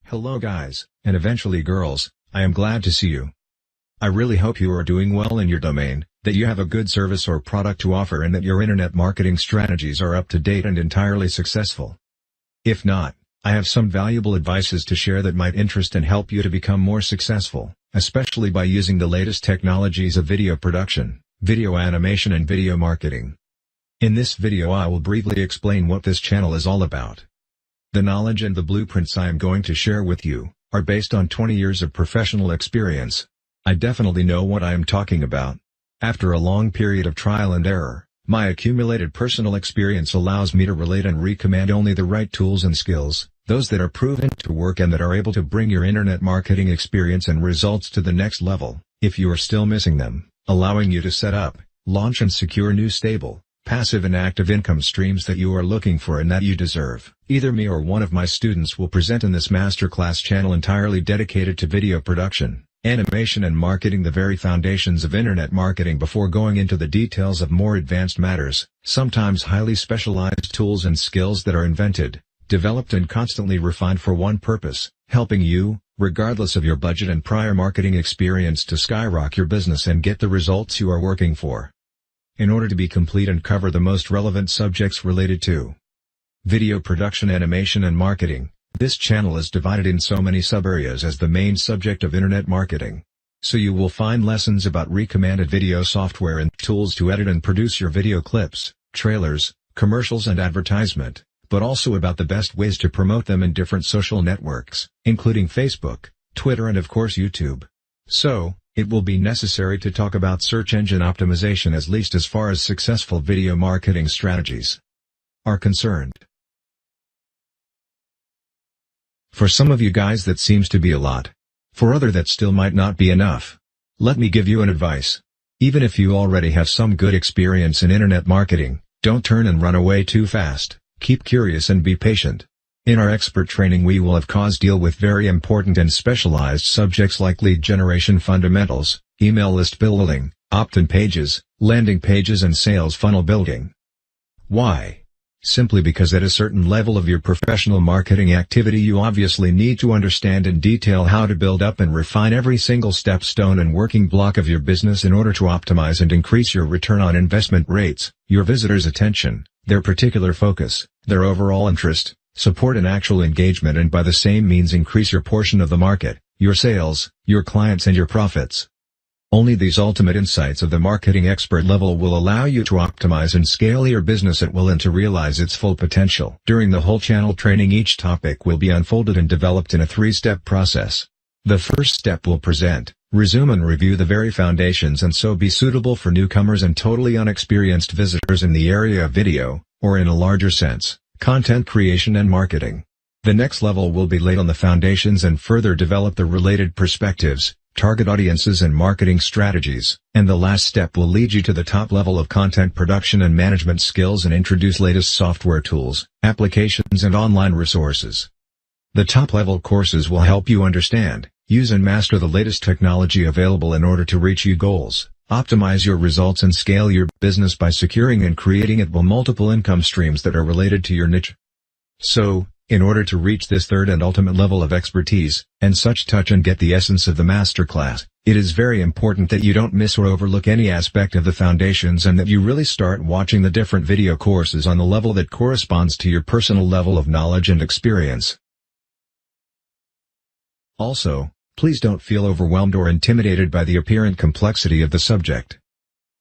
Hello guys, and eventually girls, I am glad to see you. I really hope you are doing well in your domain, that you have a good service or product to offer and that your internet marketing strategies are up to date and entirely successful. If not, I have some valuable advices to share that might interest and help you to become more successful, especially by using the latest technologies of video production, video animation and video marketing. In this video I will briefly explain what this channel is all about. The knowledge and the blueprints I am going to share with you are based on 20 years of professional experience. I definitely know what I am talking about. After a long period of trial and error, my accumulated personal experience allows me to relate and recommend only the right tools and skills, those that are proven to work and that are able to bring your internet marketing experience and results to the next level, if you are still missing them, allowing you to set up, launch and secure new stable, passive and active income streams that you are looking for and that you deserve. Either me or one of my students will present in this masterclass channel entirely dedicated to video production, animation and marketing, the very foundations of internet marketing, before going into the details of more advanced matters, sometimes highly specialized tools and skills that are invented, developed and constantly refined for one purpose, helping you, regardless of your budget and prior marketing experience, to skyrocket your business and get the results you are working for. In order to be complete and cover the most relevant subjects related to video production, animation and marketing, this channel is divided in so many sub-areas as the main subject of internet marketing. So you will find lessons about recommended video software and tools to edit and produce your video clips, trailers, commercials and advertisement, but also about the best ways to promote them in different social networks, including Facebook, Twitter and of course YouTube. So, it will be necessary to talk about search engine optimization, at least as far as successful video marketing strategies are concerned. For some of you guys that seems to be a lot. For other that still might not be enough. Let me give you an advice. Even if you already have some good experience in internet marketing, don't turn and run away too fast. Keep curious and be patient. In our expert training we will of course deal with very important and specialized subjects like lead generation fundamentals, email list building, opt-in pages, landing pages and sales funnel building. Why? Simply because at a certain level of your professional marketing activity you obviously need to understand in detail how to build up and refine every single stone and working block of your business in order to optimize and increase your return on investment rates, your visitors' attention, their particular focus, their overall interest, support and actual engagement, and by the same means increase your portion of the market, your sales, your clients and your profits. Only these ultimate insights of the marketing expert level will allow you to optimize and scale your business at will and to realize its full potential. During the whole channel training each topic will be unfolded and developed in a 3-step process. The first step will present, resume and review the very foundations and so be suitable for newcomers and totally unexperienced visitors in the area of video, or in a larger sense, content creation and marketing. The next level will be laid on the foundations and further develop the related perspectives, target audiences and marketing strategies, and the last step will lead you to the top level of content production and management skills and introduce latest software tools, applications and online resources. The top level courses will help you understand, use and master the latest technology available in order to reach your goals, optimize your results and scale your business by securing and creating at will multiple income streams that are related to your niche. So, in order to reach this third and ultimate level of expertise, and such touch and get the essence of the masterclass, it is very important that you don't miss or overlook any aspect of the foundations and that you really start watching the different video courses on the level that corresponds to your personal level of knowledge and experience. Also, please don't feel overwhelmed or intimidated by the apparent complexity of the subject.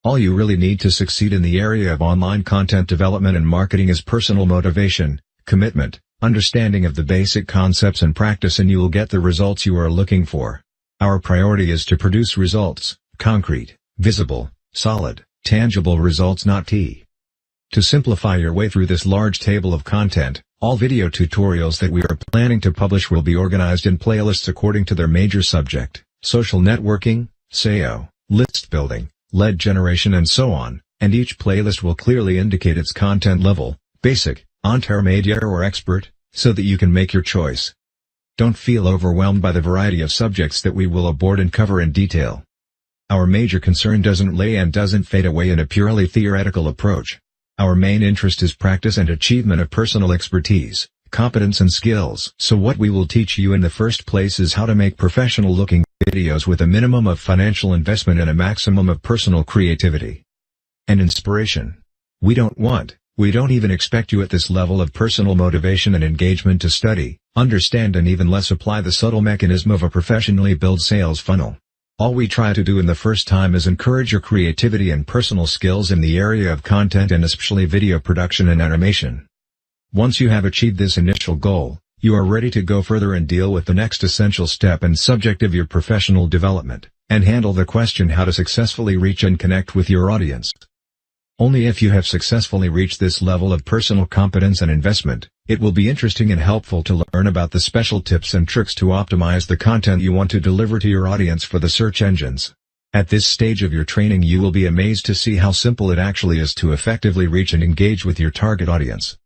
All you really need to succeed in the area of online content development and marketing is personal motivation, commitment, understanding of the basic concepts and practice, and you will get the results you are looking for. Our priority is to produce results, concrete, visible, solid, tangible results, not tea. To simplify your way through this large table of content, all video tutorials that we are planning to publish will be organized in playlists according to their major subject: social networking, SEO, list building, lead generation and so on, and each playlist will clearly indicate its content level, basic, intermediate or expert, so that you can make your choice. Don't feel overwhelmed by the variety of subjects that we will abord and cover in detail. Our major concern doesn't lay and doesn't fade away in a purely theoretical approach. Our main interest is practice and achievement of personal expertise, competence and skills. So what we will teach you in the first place is how to make professional-looking videos with a minimum of financial investment and a maximum of personal creativity and inspiration. We don't even expect you at this level of personal motivation and engagement to study, understand and even less apply the subtle mechanism of a professionally built sales funnel. All we try to do in the first time is encourage your creativity and personal skills in the area of content and especially video production and animation. Once you have achieved this initial goal, you are ready to go further and deal with the next essential step and subject of your professional development, and handle the question how to successfully reach and connect with your audience. Only if you have successfully reached this level of personal competence and investment, it will be interesting and helpful to learn about the special tips and tricks to optimize the content you want to deliver to your audience for the search engines. At this stage of your training you will be amazed to see how simple it actually is to effectively reach and engage with your target audience.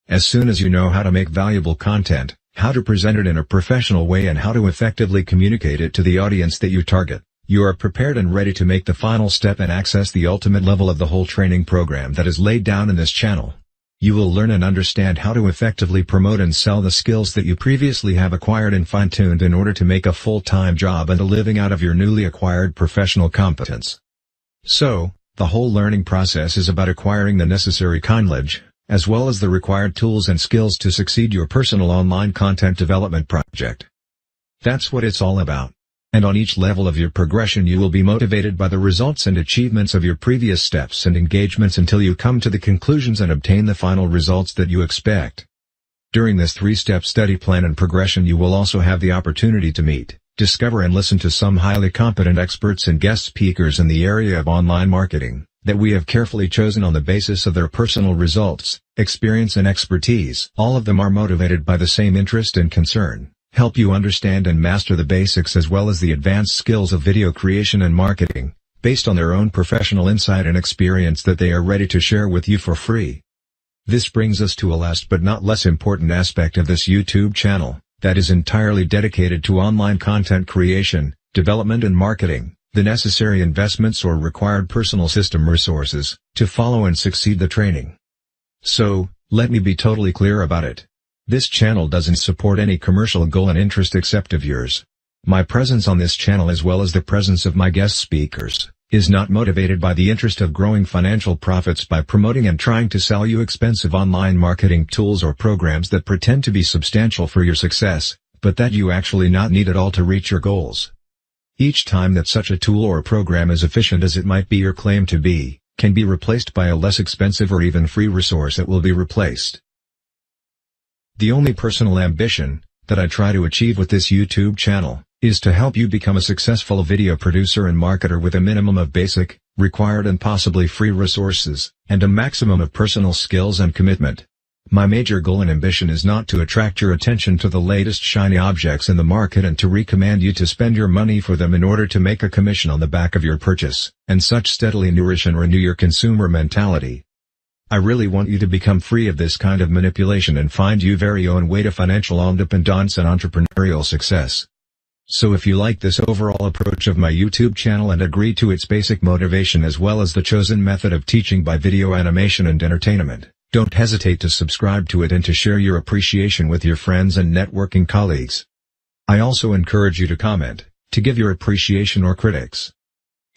As soon as you know how to make valuable content, how to present it in a professional way and how to effectively communicate it to the audience that you target, you are prepared and ready to make the final step and access the ultimate level of the whole training program that is laid down in this channel. You will learn and understand how to effectively promote and sell the skills that you previously have acquired and fine-tuned in order to make a full-time job and a living out of your newly acquired professional competence. So, the whole learning process is about acquiring the necessary knowledge, as well as the required tools and skills to succeed your personal online content development project. That's what it's all about. And on each level of your progression you will be motivated by the results and achievements of your previous steps and engagements until you come to the conclusions and obtain the final results that you expect. During this 3-step study plan and progression you will also have the opportunity to meet, discover and listen to some highly competent experts and guest speakers in the area of online marketing, that we have carefully chosen on the basis of their personal results, experience and expertise. All of them are motivated by the same interest and concern. Help you understand and master the basics as well as the advanced skills of video creation and marketing, based on their own professional insight and experience that they are ready to share with you for free. This brings us to a last but not less important aspect of this YouTube channel, that is entirely dedicated to online content creation, development and marketing, the necessary investments or required personal system resources, to follow and succeed the training. So, let me be totally clear about it. This channel doesn't support any commercial goal and interest except of yours. My presence on this channel as well as the presence of my guest speakers, is not motivated by the interest of growing financial profits by promoting and trying to sell you expensive online marketing tools or programs that pretend to be substantial for your success, but that you actually not need at all to reach your goals. Each time that such a tool or program as efficient as it might be or claim to be, can be replaced by a less expensive or even free resource that will be replaced. The only personal ambition that I try to achieve with this YouTube channel is to help you become a successful video producer and marketer with a minimum of basic, required and possibly free resources, and a maximum of personal skills and commitment. My major goal and ambition is not to attract your attention to the latest shiny objects in the market and to recommend you to spend your money for them in order to make a commission on the back of your purchase, and such steadily nourish and renew your consumer mentality. I really want you to become free of this kind of manipulation and find your very own way to financial independence and entrepreneurial success. So if you like this overall approach of my YouTube channel and agree to its basic motivation as well as the chosen method of teaching by video animation and entertainment, don't hesitate to subscribe to it and to share your appreciation with your friends and networking colleagues. I also encourage you to comment, to give your appreciation or critics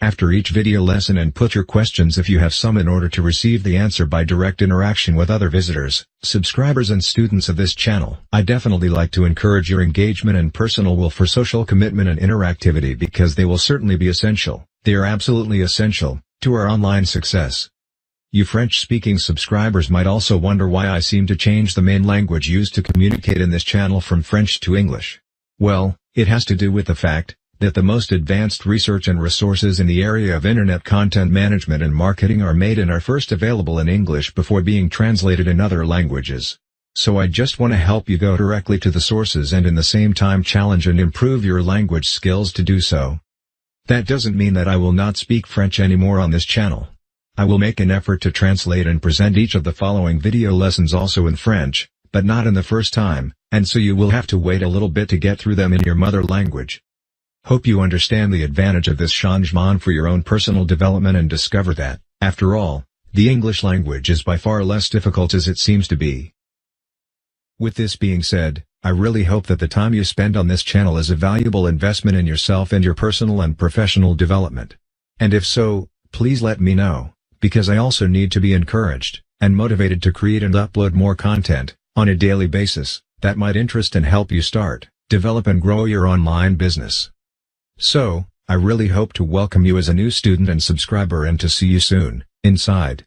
after each video lesson and put your questions if you have some in order to receive the answer by direct interaction with other visitors, subscribers and students of this channel. I definitely like to encourage your engagement and personal will for social commitment and interactivity because they will certainly be essential, they are absolutely essential, to our online success. You French-speaking subscribers might also wonder why I seem to change the main language used to communicate in this channel from French to English. Well, it has to do with the fact that the most advanced research and resources in the area of internet content management and marketing are made and are first available in English before being translated in other languages. So I just want to help you go directly to the sources and in the same time challenge and improve your language skills to do so. That doesn't mean that I will not speak French anymore on this channel. I will make an effort to translate and present each of the following video lessons also in French, but not in the first time, and so you will have to wait a little bit to get through them in your mother language. Hope you understand the advantage of this changement for your own personal development and discover that, after all, the English language is by far less difficult as it seems to be. With this being said, I really hope that the time you spend on this channel is a valuable investment in yourself and your personal and professional development. And if so, please let me know, because I also need to be encouraged and motivated to create and upload more content on a daily basis that might interest and help you start, develop and grow your online business. So, I really hope to welcome you as a new student and subscriber and to see you soon, inside.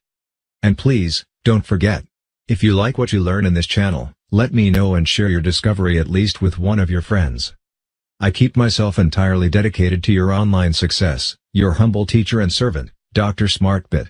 And please, don't forget, if you like what you learn in this channel, let me know and share your discovery at least with one of your friends. I keep myself entirely dedicated to your online success, your humble teacher and servant, Dr. SmartBit.